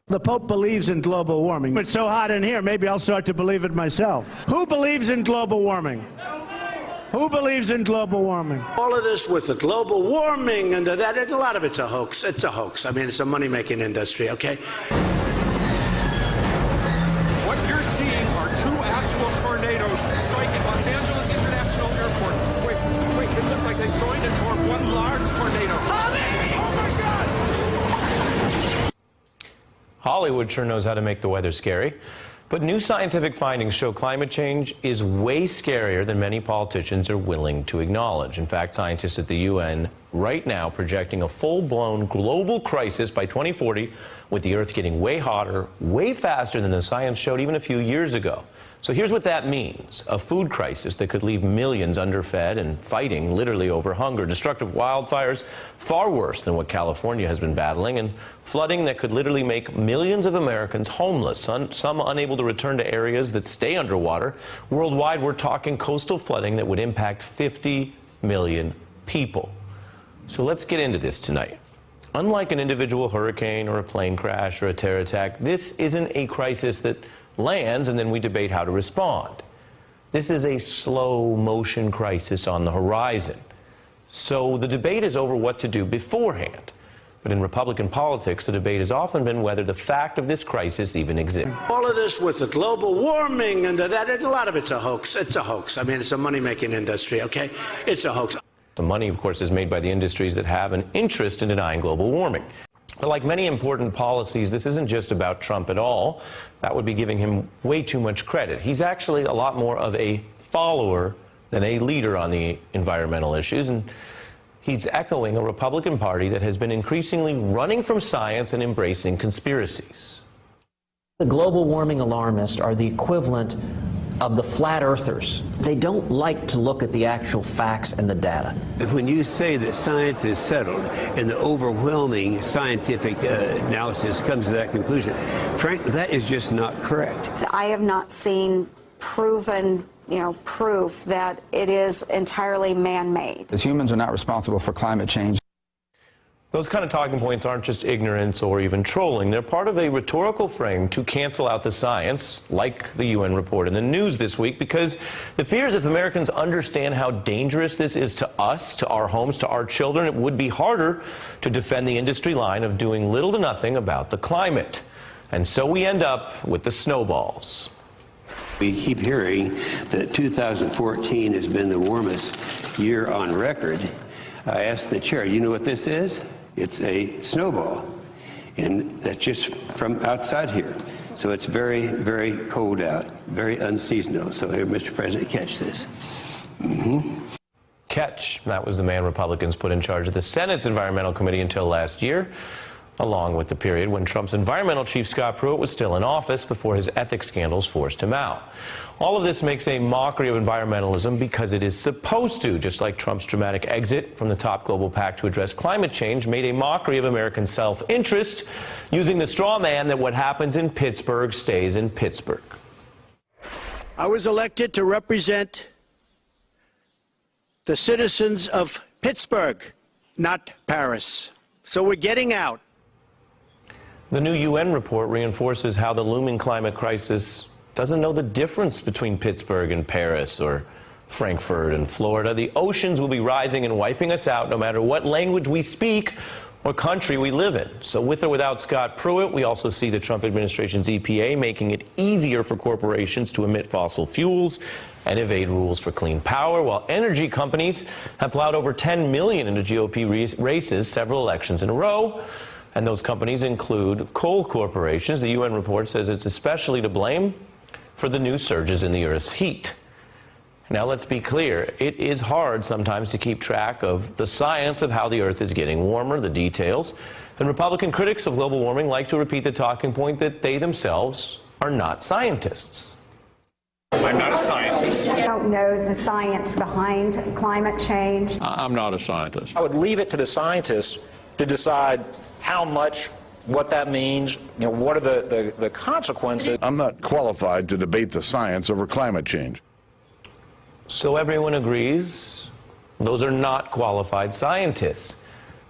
The Pope believes in global warming. It's so hot in here, maybe I'll start to believe it myself. Who believes in global warming? Who believes in global warming? All of this with the global warming and that, a lot of it's a hoax. It's a hoax. I mean, it's a money-making industry, okay? What you're seeing are two actual tornadoes striking Los Angeles International Airport. Wait, it looks like they joined and formed one large tornado. Oh my God! Hollywood sure knows how to make the weather scary. But new scientific findings show climate change is way scarier than many politicians are willing to acknowledge. In fact, scientists at the UN right now projecting a full-blown global crisis by 2040, with the Earth getting way hotter, way faster than the science showed even a few years ago. So here's what that means. A food crisis that could leave millions underfed and fighting literally over hunger. Destructive wildfires, far worse than what California has been battling. And flooding that could literally make millions of Americans homeless, some unable to return to areas that stay underwater. Worldwide, we're talking coastal flooding that would impact 50 million people. So let's get into this tonight. Unlike an individual hurricane or a plane crash or a terror attack, this isn't a crisis that lands and then we debate how to respond. This is a slow motion crisis on the horizon. So the debate is over what to do beforehand. But in Republican politics, the debate has often been whether the fact of this crisis even exists. All of this with the global warming and that, a lot of it's a hoax. It's a hoax. I mean, it's a money-making industry, okay? It's a hoax. The money, of course, is made by the industries that have an interest in denying global warming. But like many important policies, this isn't just about Trump at all. That would be giving him way too much credit. He's actually a lot more of a follower than a leader on the environmental issues. And he's echoing a Republican Party that has been increasingly running from science and embracing conspiracies. The global warming alarmists are the equivalent of the flat earthers. They don't like to look at the actual facts and the data. When you say that science is settled and the overwhelming scientific analysis comes to that conclusion, frankly, that is just not correct. I have not seen proven proof that it is entirely man-made. As humans are not responsible for climate change. Those kind of talking points aren't just ignorance or even trolling. They're part of a rhetorical frame to cancel out the science, like the UN report in the news this week, because the fear is if Americans understand how dangerous this is to us, to our homes, to our children, it would be harder to defend the industry line of doing little to nothing about the climate. And so we end up with the snowballs. We keep hearing that 2014 has been the warmest year on record. I asked the chair, you know what this is? It's a snowball, and that's just from outside here. So it's very, very cold out, very unseasonal. So here, Mr. President, catch this. Catch, that was the man Republicans put in charge of the Senate's Environmental Committee until last year, along with the period when Trump's environmental chief, Scott Pruitt, was still in office before his ethics scandals forced him out. All of this makes a mockery of environmentalism because it is supposed to, just like Trump's dramatic exit from the top global pact to address climate change made a mockery of American self-interest, using the straw man that what happens in Pittsburgh stays in Pittsburgh. I was elected to represent the citizens of Pittsburgh, not Paris. So we're getting out. The new UN report reinforces how the looming climate crisis doesn't know the difference between Pittsburgh and Paris or Frankfurt and Florida. The oceans will be rising and wiping us out no matter what language we speak or country we live in. So with or without Scott Pruitt, we also see the Trump administration's EPA making it easier for corporations to emit fossil fuels and evade rules for clean power, while energy companies have plowed over $10 million into GOP races several elections in a row. And those companies include coal corporations. The UN report says it's especially to blame for the new surges in the Earth's heat. Now, let's be clear. It is hard sometimes to keep track of the science of how the Earth is getting warmer, the details. And Republican critics of global warming like to repeat the talking point that they themselves are not scientists. I'm not a scientist. I don't know the science behind climate change. I'm not a scientist. I would leave it to the scientists to decide how much, what that means, what are the consequences. I'm not qualified to debate the science over climate change. So everyone agrees those are not qualified scientists.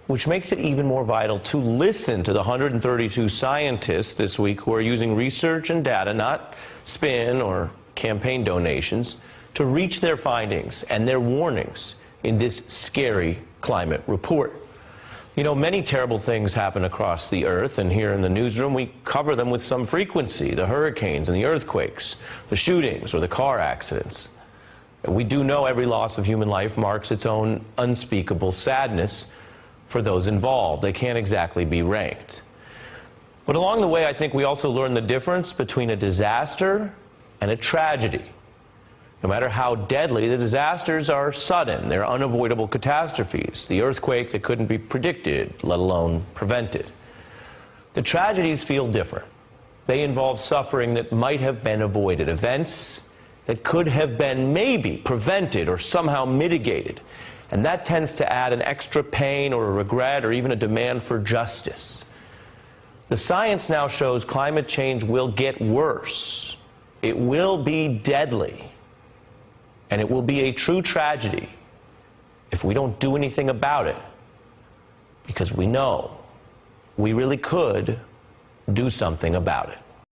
which makes it even more vital to listen to the 132 scientists this week who are using research and data, not spin or campaign donations, to reach their findings and their warnings in this scary climate report. You know, many terrible things happen across the earth, and here in the newsroom we cover them with some frequency: the hurricanes and the earthquakes, the shootings or the car accidents. And we do know every loss of human life marks its own unspeakable sadness for those involved. They can't exactly be ranked. But along the way, I think we also learn the difference between a disaster and a tragedy. No matter how deadly, the disasters are sudden. They're unavoidable catastrophes. The earthquake that couldn't be predicted, let alone prevented. The tragedies feel different. They involve suffering that might have been avoided, events that could have been maybe prevented or somehow mitigated. And that tends to add an extra pain or a regret or even a demand for justice. The science now shows climate change will get worse. It will be deadly. And it will be a true tragedy if we don't do anything about it, because we know we really could do something about it.